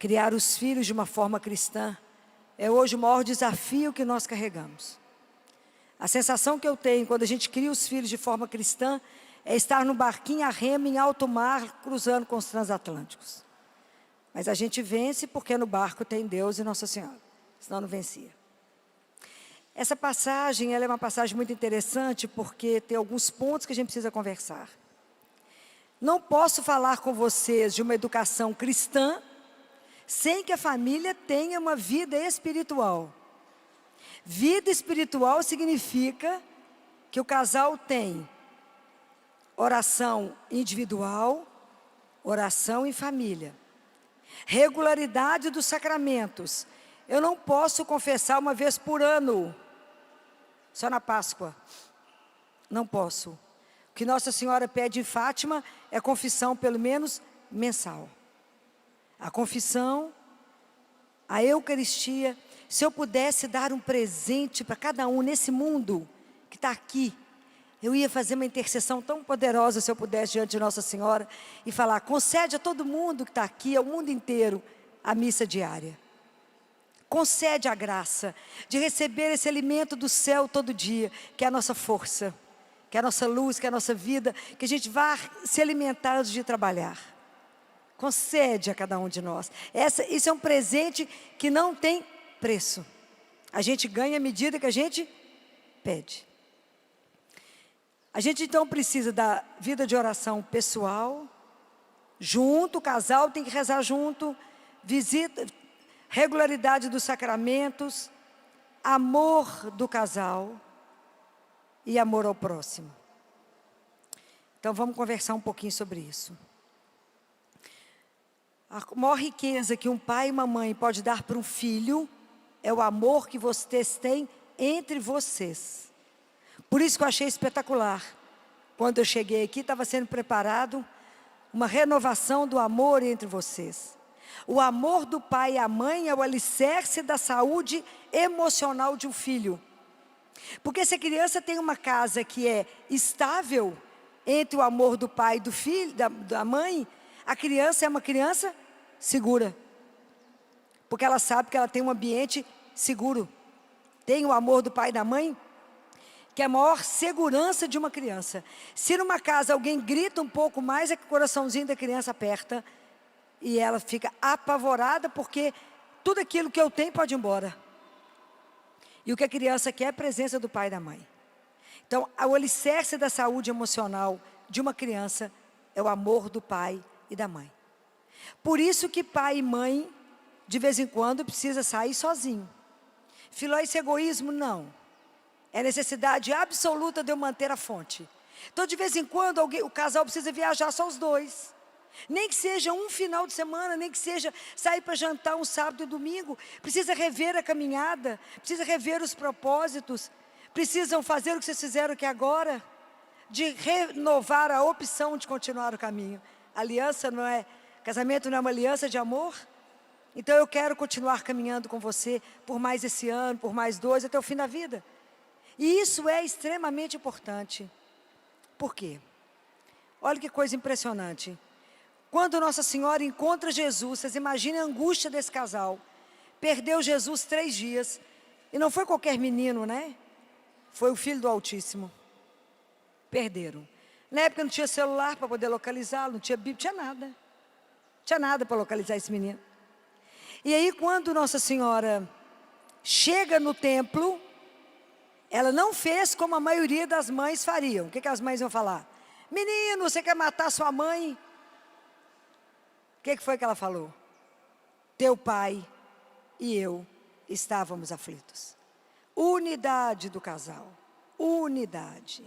Criar os filhos de uma forma cristã é hoje o maior desafio que nós carregamos. A sensação que eu tenho quando a gente cria os filhos de forma cristã é estar no barquinho a remo em alto mar, cruzando com os transatlânticos. Mas a gente vence porque no barco tem Deus e Nossa Senhora, senão não vencia. Essa passagem, ela é uma passagem muito interessante porque tem alguns pontos que a gente precisa conversar. Não posso falar com vocês de uma educação cristã sem que a família tenha uma vida espiritual. Vida espiritual significa que o casal tem oração individual, oração em família. Regularidade dos sacramentos. Eu não posso confessar uma vez por ano, só na Páscoa. Não posso. O que Nossa Senhora pede em Fátima é confissão pelo menos mensal. A confissão, a Eucaristia. Se eu pudesse dar um presente para cada um nesse mundo que está aqui, eu ia fazer uma intercessão tão poderosa se eu pudesse diante de Nossa Senhora e falar, concede a todo mundo que está aqui, ao mundo inteiro, a missa diária. Concede a graça de receber esse alimento do céu todo dia, que é a nossa força, que é a nossa luz, que é a nossa vida, que a gente vá se alimentar antes de trabalhar. Concede a cada um de nós. Isso é um presente que não tem preço. A gente ganha à medida que a gente pede. A gente então precisa da vida de oração pessoal, junto, o casal tem que rezar junto, visita, regularidade dos sacramentos, amor do casal e amor ao próximo. Então vamos conversar um pouquinho sobre isso. A maior riqueza que um pai e uma mãe pode dar para um filho é o amor que vocês têm entre vocês. Por isso que eu achei espetacular. Quando eu cheguei aqui, estava sendo preparado uma renovação do amor entre vocês. O amor do pai e a mãe é o alicerce da saúde emocional de um filho. Porque se a criança tem uma casa que é estável entre o amor do pai e do filho, da mãe, a criança é uma criança segura. Porque ela sabe que ela tem um ambiente seguro. Tem o amor do pai e da mãe, que é a maior segurança de uma criança. Se numa casa alguém grita um pouco mais, é que o coraçãozinho da criança aperta e ela fica apavorada porque tudo aquilo que eu tenho pode ir embora. E o que a criança quer é a presença do pai e da mãe. Então, o alicerce da saúde emocional de uma criança é o amor do pai e da mãe. Por isso que pai e mãe, de vez em quando, precisa sair sozinho. Filó, esse egoísmo? Não. É necessidade absoluta de eu manter a fonte. Então, de vez em quando, o casal precisa viajar só os dois. Nem que seja um final de semana, nem que seja sair para jantar um sábado e domingo. Precisa rever a caminhada, precisa rever os propósitos. Precisam fazer o que vocês fizeram aqui agora, de renovar a opção de continuar o caminho. Aliança não é, casamento não é uma aliança de amor? Então eu quero continuar caminhando com você por mais esse ano, por mais 2, até o fim da vida. E isso é extremamente importante. Por quê? Olha que coisa impressionante. Quando Nossa Senhora encontra Jesus, vocês imaginem a angústia desse casal. Perdeu Jesus 3 dias. E não foi qualquer menino, né? Foi o Filho do Altíssimo. Perderam. Na época não tinha celular para poder localizá-lo, não tinha Bíblia, tinha nada. Não tinha nada para localizar esse menino. E aí quando Nossa Senhora chega no templo, ela não fez como a maioria das mães fariam. O que as mães iam falar? Menino, você quer matar sua mãe? O que foi que ela falou? Teu pai e eu estávamos aflitos. Unidade do casal. Unidade.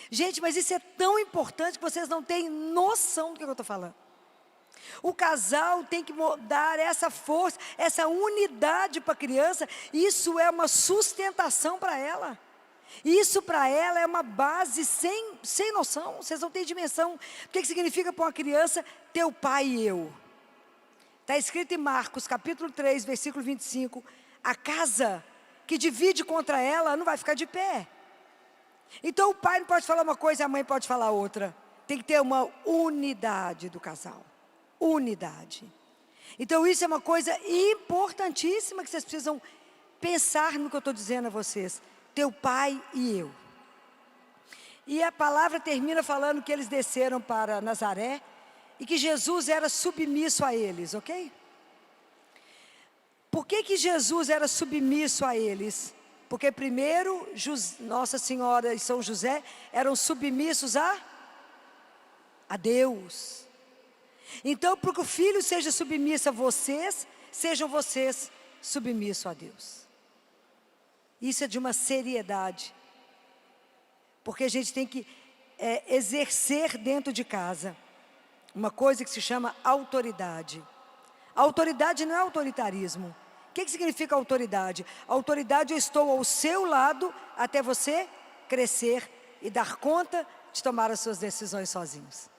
Gente, mas isso é tão importante que vocês não têm noção do que eu estou falando. O casal tem que dar essa força, essa unidade para a criança. Isso é uma sustentação para ela. Isso para ela é uma base sem noção. Vocês não têm dimensão. O que significa para uma criança teu pai e eu? Está escrito em Marcos capítulo 3, versículo 25. A casa que divide contra ela não vai ficar de pé. Então o pai não pode falar uma coisa e a mãe pode falar outra. Tem que ter uma unidade do casal. Unidade. Então isso é uma coisa importantíssima que vocês precisam pensar no que eu estou dizendo a vocês. Teu pai e eu. E a palavra termina falando que eles desceram para Nazaré e que Jesus era submisso a eles, ok? Por que Jesus era submisso a eles? Porque primeiro, Nossa Senhora e São José eram submissos a Deus. Então, para que o filho seja submisso a vocês, sejam vocês submissos a Deus. Isso é de uma seriedade. Porque a gente tem que exercer dentro de casa uma coisa que se chama autoridade. A autoridade não é autoritarismo. O que significa autoridade? A autoridade, eu estou ao seu lado até você crescer e dar conta de tomar as suas decisões sozinhos.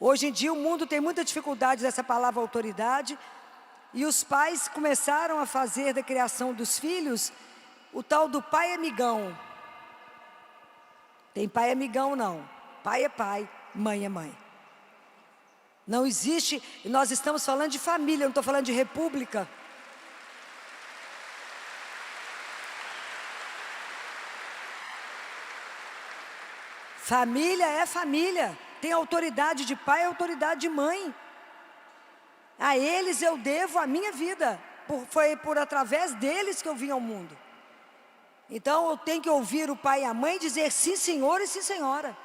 Hoje em dia o mundo tem muita dificuldade dessa palavra autoridade, e os pais começaram a fazer da criação dos filhos o tal do pai amigão. Tem pai amigão não, pai é pai, mãe é mãe. Não existe, nós estamos falando de família, não estou falando de república. Família é família, tem autoridade de pai e autoridade de mãe. A eles eu devo a minha vida, foi por através deles que eu vim ao mundo. Então eu tenho que ouvir o pai e a mãe e dizer sim senhor e sim senhora.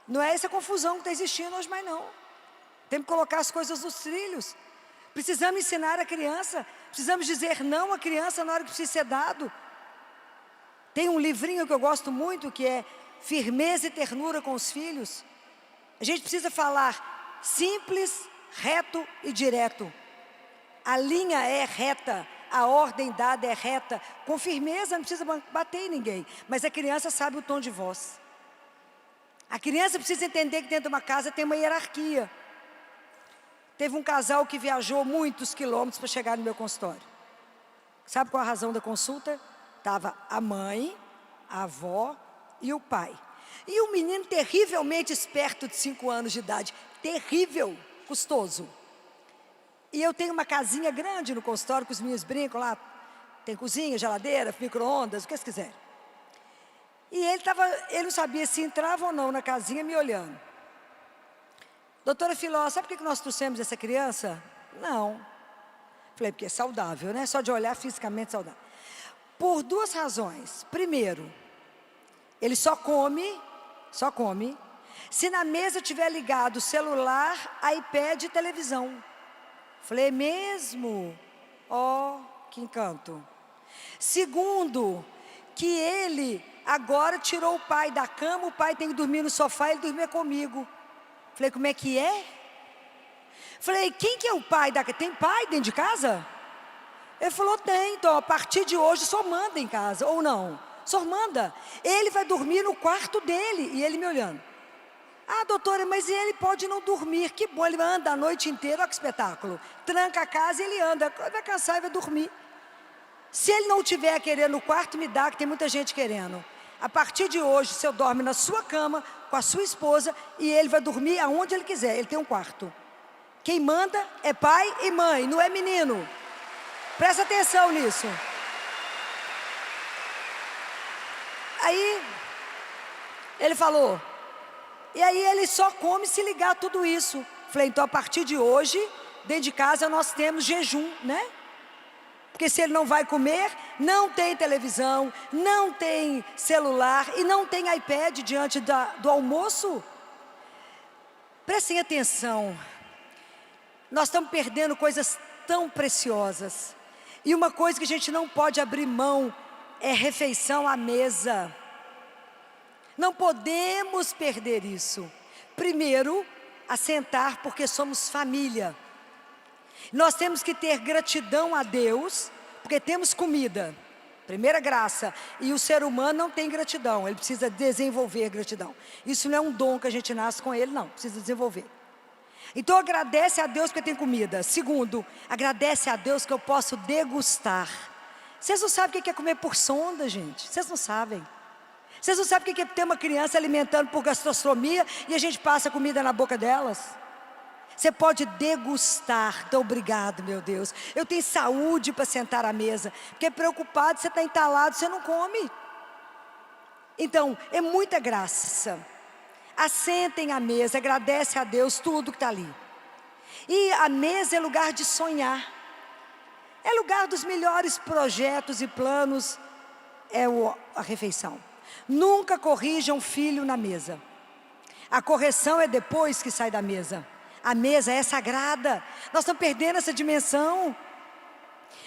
Não é essa confusão que está existindo hoje mais não. Temos que colocar as coisas nos trilhos. Precisamos ensinar a criança, precisamos dizer não à criança na hora que precisa ser dado. Tem um livrinho que eu gosto muito que é Firmeza e Ternura com os Filhos. A gente precisa falar simples, reto e direto. A linha é reta, a ordem dada é reta, com firmeza, não precisa bater em ninguém, mas a criança sabe o tom de voz. A criança precisa entender que dentro de uma casa tem uma hierarquia. Teve um casal que viajou muitos quilômetros para chegar no meu consultório. Sabe qual a razão da consulta? Estava a mãe, a avó e o pai. E um menino terrivelmente esperto de 5 anos de idade, terrível, custoso. E eu tenho uma casinha grande no consultório, que os meninos brincam lá, tem cozinha, geladeira, micro-ondas, o que eles quiserem. E ele não sabia se entrava ou não na casinha me olhando. Doutora Filó, sabe por que nós trouxemos essa criança? Não. Falei, porque é saudável, né? Só de olhar fisicamente saudável. Por 2 razões. Primeiro, ele só come, se na mesa tiver ligado celular, iPad e televisão. Falei, mesmo? Ó, que encanto. Segundo, que ele agora tirou o pai da cama, o pai tem que dormir no sofá, ele dormia comigo. Falei, como é que é? Falei, quem que é o pai da casa? Tem pai dentro de casa? Ele falou, tem, então a partir de hoje só manda em casa, ou não? Só manda. Ele vai dormir no quarto dele, e ele me olhando. Ah, doutora, mas ele pode não dormir, que bom, ele anda a noite inteira, olha que espetáculo. Tranca a casa e ele anda, vai cansar e vai dormir. Se ele não tiver querendo no quarto, me dá, que tem muita gente querendo. A partir de hoje, você dorme na sua cama, com a sua esposa, e ele vai dormir aonde ele quiser, ele tem um quarto. Quem manda é pai e mãe, não é menino. Presta atenção nisso. Aí, ele falou, e aí ele só come se ligar a tudo isso. Falei, então a partir de hoje, dentro de casa nós temos jejum, né? Porque se ele não vai comer, não tem televisão, não tem celular e não tem iPad diante do almoço. Prestem atenção, nós estamos perdendo coisas tão preciosas. E uma coisa que a gente não pode abrir mão é refeição à mesa. Não podemos perder isso. Primeiro, assentar porque somos família. Nós temos que ter gratidão a Deus, porque temos comida. Primeira graça. E o ser humano não tem gratidão, ele precisa desenvolver gratidão. Isso não é um dom que a gente nasce com ele, não, precisa desenvolver. Então agradece a Deus porque tem comida. Segundo, agradece a Deus que eu posso degustar. Vocês não sabem o que é comer por sonda, gente? Vocês não sabem. Vocês não sabem o que é ter uma criança alimentando por gastrostomia e a gente passa comida na boca delas? Você pode degustar. Então, obrigado, meu Deus. Eu tenho saúde para sentar à mesa. Porque preocupado, você está entalado, você não come. Então, é muita graça. Assentem à mesa, agradece a Deus tudo que está ali. E a mesa é lugar de sonhar. É lugar dos melhores projetos e planos. É a refeição. Nunca corrijam filho na mesa. A correção é depois que sai da mesa. A mesa é sagrada. Nós estamos perdendo essa dimensão.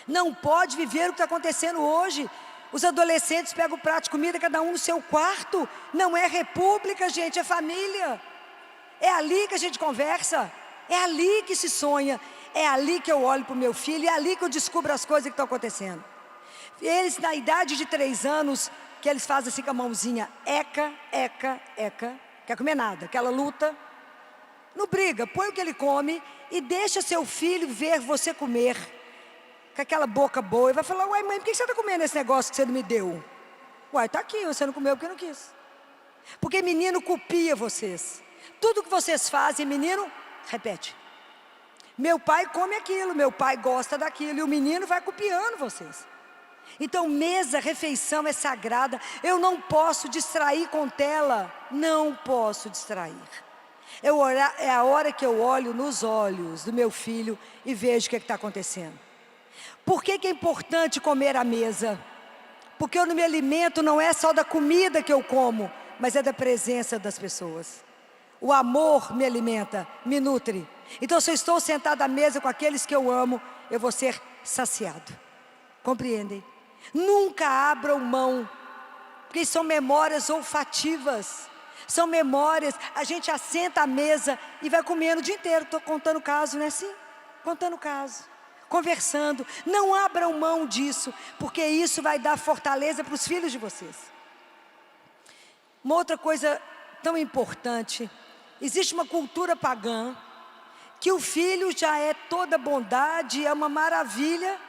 Não pode viver o que está acontecendo hoje. Os adolescentes pegam o prato de comida, cada um no seu quarto. Não é república, gente, é família. É ali que a gente conversa. É ali que se sonha. É ali que eu olho para o meu filho. É ali que eu descubro as coisas que estão acontecendo. Eles, na idade de 3 anos, que eles fazem assim com a mãozinha, eca, eca, eca. Quer comer nada, aquela luta. Não briga, põe o que ele come e deixa seu filho ver você comer. Com aquela boca boa. E vai falar, uai mãe, por que você está comendo esse negócio que você não me deu? Uai, está aqui, você não comeu porque não quis. Porque menino copia vocês. Tudo que vocês fazem, menino, repete. Meu pai come aquilo, meu pai gosta daquilo. E o menino vai copiando vocês. Então, mesa, refeição é sagrada. Eu não posso distrair com tela. Não posso distrair. É a hora que eu olho nos olhos do meu filho e vejo o que está acontecendo. Por que é importante comer à mesa? Porque eu não me alimento, não é só da comida que eu como, mas é da presença das pessoas. O amor me alimenta, me nutre. Então, se eu estou sentado à mesa com aqueles que eu amo, eu vou ser saciado. Compreendem? Nunca abram mão, porque são memórias olfativas. São memórias, a gente assenta à mesa e vai comendo o dia inteiro. Estou contando caso, não é assim? Contando caso, conversando. Não abram mão disso, porque isso vai dar fortaleza para os filhos de vocês. Uma outra coisa tão importante, existe uma cultura pagã, que o filho já é toda bondade, é uma maravilha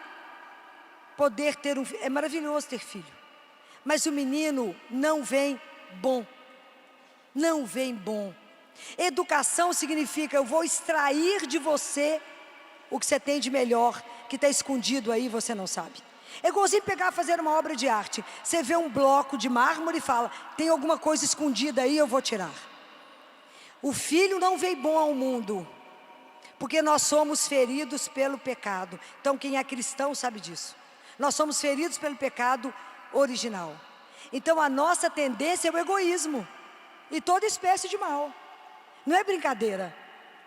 poder ter um filho, é maravilhoso ter filho. Mas o menino não vem bom. Não vem bom. Educação significa, eu vou extrair de você o que você tem de melhor, que está escondido aí, você não sabe. É igualzinho pegar, fazer uma obra de arte. Você vê um bloco de mármore e fala, tem alguma coisa escondida aí, eu vou tirar. O filho não veio bom ao mundo, porque nós somos feridos pelo pecado. Então quem é cristão sabe disso. Nós somos feridos pelo pecado original. Então a nossa tendência é o egoísmo. E toda espécie de mal. Não é brincadeira.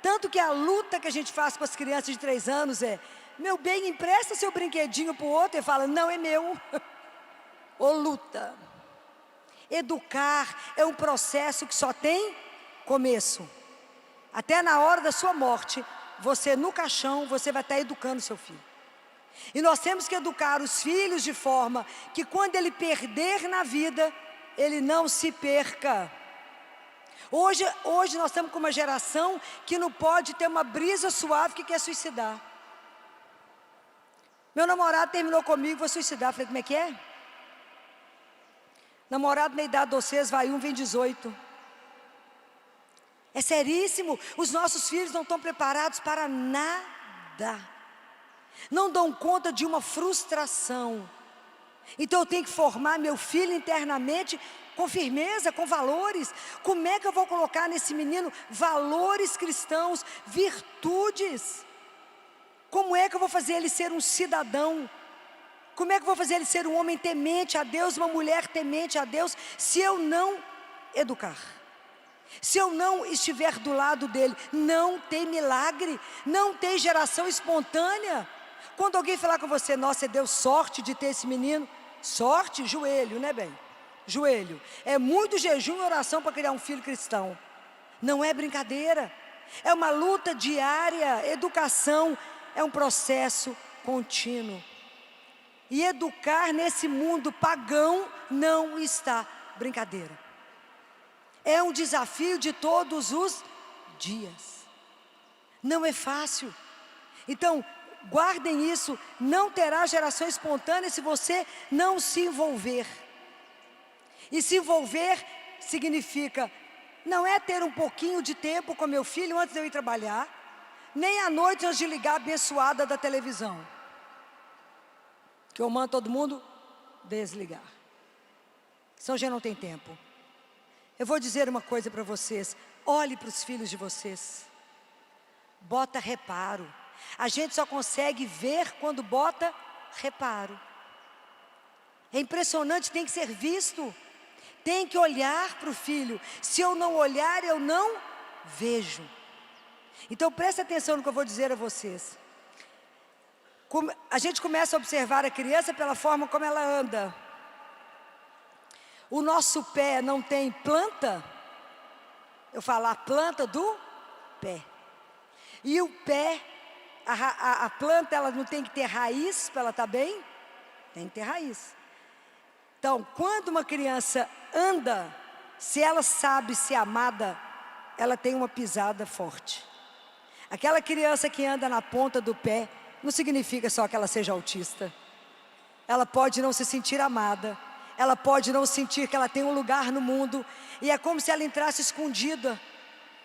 Tanto que a luta que a gente faz com as crianças de 3 anos é, meu bem, empresta seu brinquedinho para o outro. E fala, não, é meu. Ou luta. Educar é um processo que só tem começo. Até na hora da sua morte, você no caixão, você vai estar educando seu filho. E nós temos que educar os filhos de forma que quando ele perder na vida, ele não se perca. Hoje nós estamos com uma geração que não pode ter uma brisa suave que quer suicidar. Meu namorado terminou comigo, vou suicidar. Falei, como é que é? Namorado na idade de vocês, vai 1, vem 18. É seríssimo. Os nossos filhos não estão preparados para nada. Não dão conta de uma frustração. Então eu tenho que formar meu filho internamente com firmeza, com valores. Como é que eu vou colocar nesse menino valores cristãos, virtudes? Como é que eu vou fazer ele ser um cidadão? Como é que eu vou fazer ele ser um homem temente a Deus, uma mulher temente a Deus, se eu não educar? Se eu não estiver do lado dele? Não tem milagre, não tem geração espontânea. Quando alguém falar com você, nossa, você deu sorte de ter esse menino. Sorte, joelho, né bem? Joelho. É muito jejum e oração para criar um filho cristão. Não é brincadeira. É uma luta diária. Educação é um processo contínuo. E educar nesse mundo pagão não está brincadeira. É um desafio de todos os dias. Não é fácil. Então, guardem isso, não terá geração espontânea se você não se envolver. E se envolver significa, não é ter um pouquinho de tempo com meu filho antes de eu ir trabalhar. Nem à noite antes de ligar a abençoada da televisão, que eu mando todo mundo desligar. Senão já não tem tempo. Eu vou dizer uma coisa para vocês. Olhe para os filhos de vocês. Bota reparo. A gente só consegue ver quando bota reparo. É impressionante, tem que ser visto. Tem que olhar para o filho. Se eu não olhar, eu não vejo. Então presta atenção no que eu vou dizer a vocês. A gente começa a observar a criança pela forma como ela anda. O nosso pé não tem planta. Eu falo a planta do pé. E o pé, a planta, ela não tem que ter raiz para ela estar bem? Tem que ter raiz. Então, quando uma criança anda, se ela sabe ser amada, ela tem uma pisada forte. Aquela criança que anda na ponta do pé, não significa só que ela seja autista. Ela pode não se sentir amada. Ela pode não sentir que ela tem um lugar no mundo. E é como se ela entrasse escondida,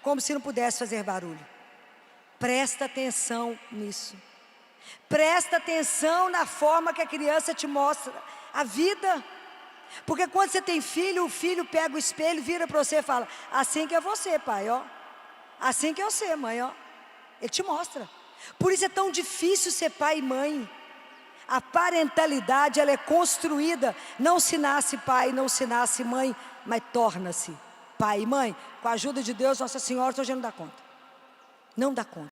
como se não pudesse fazer barulho. Presta atenção nisso. Presta atenção na forma que a criança te mostra a vida. Porque quando você tem filho, o filho pega o espelho, vira para você e fala: assim que é você, pai, ó. Assim que é você, mãe, ó. Ele te mostra. Por isso é tão difícil ser pai e mãe. A parentalidade, ela é construída. Não se nasce pai, não se nasce mãe, mas torna-se pai e mãe. Com a ajuda de Deus, Nossa Senhora, hoje não dá conta. Não dá conta.